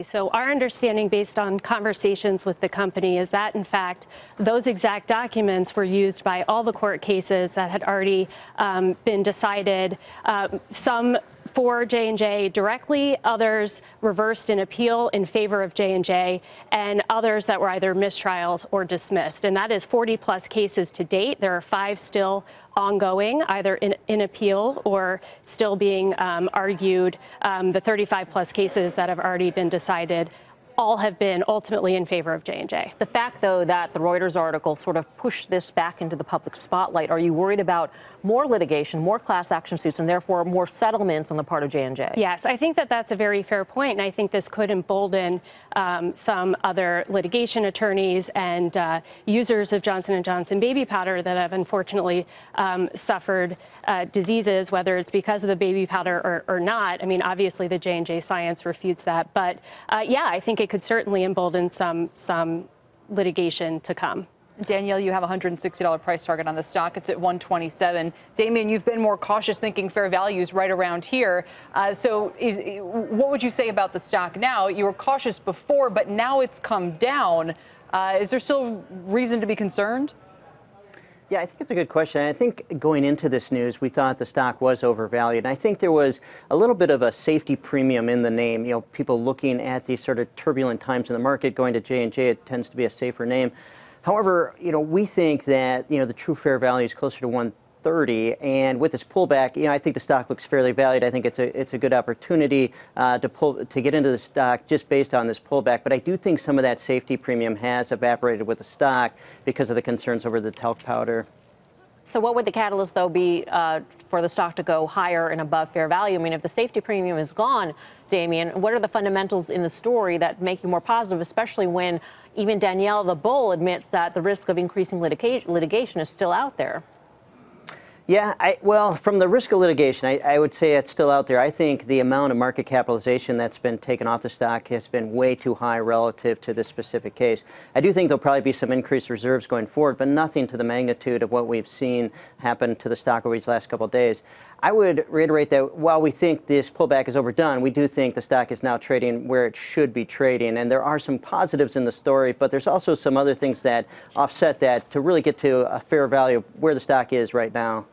So our understanding, based on conversations with the company, is that, in fact, those exact documents were used by all the court cases that had already been decided, some for J&J directly, others reversed in appeal in favor of J&J, and others that were either mistrials or dismissed. And that is 40-plus cases to date. There are 5 still ongoing, either in appeal or still being argued. The 35-plus cases that have already been decided all have been ultimately in favor of J&J. The fact, though, that the Reuters article sort of pushed this back into the public spotlight, are you worried about more litigation, more class action suits, and therefore more settlements on the part of J&J? Yes, I think that that's a very fair point, and I think this could embolden some other litigation attorneys and users of Johnson & Johnson baby powder that have unfortunately suffered diseases, whether it's because of the baby powder or not. I mean, obviously the J&J science refutes that, but yeah, I think it could certainly embolden some litigation to come. Danielle, you have a $160 price target on the stock. It's at $127. Damien, you've been more cautious, thinking fair value is right around here. What would you say about the stock now? You were cautious before, but now it's come down. Is there still reason to be concerned? Yeah, I think it's a good question. I think going into this news, we thought the stock was overvalued. And I think there was a little bit of a safety premium in the name. You know, people looking at these sort of turbulent times in the market, going to J&J, it tends to be a safer name. However, you know, we think that, you know, the true fair value is closer to 130, and with this pullback, you know, I think the stock looks fairly valued. I think it's a good opportunity to get into the stock just based on this pullback. But I do think some of that safety premium has evaporated with the stock because of the concerns over the talc powder. So what would the catalyst, though, be for the stock to go higher and above fair value? I mean, if the safety premium is gone, Damien, what are the fundamentals in the story that make you more positive, especially when even Danielle, the bull, admits that the risk of increasing litigation is still out there? Yeah, well, from the risk of litigation, I would say it's still out there. I think the amount of market capitalization that's been taken off the stock has been way too high relative to this specific case. I do think there'll probably be some increased reserves going forward, but nothing to the magnitude of what we've seen happen to the stock over these last couple of days. I would reiterate that while we think this pullback is overdone, we do think the stock is now trading where it should be trading. And there are some positives in the story, but there's also some other things that offset that to really get to a fair value where the stock is right now.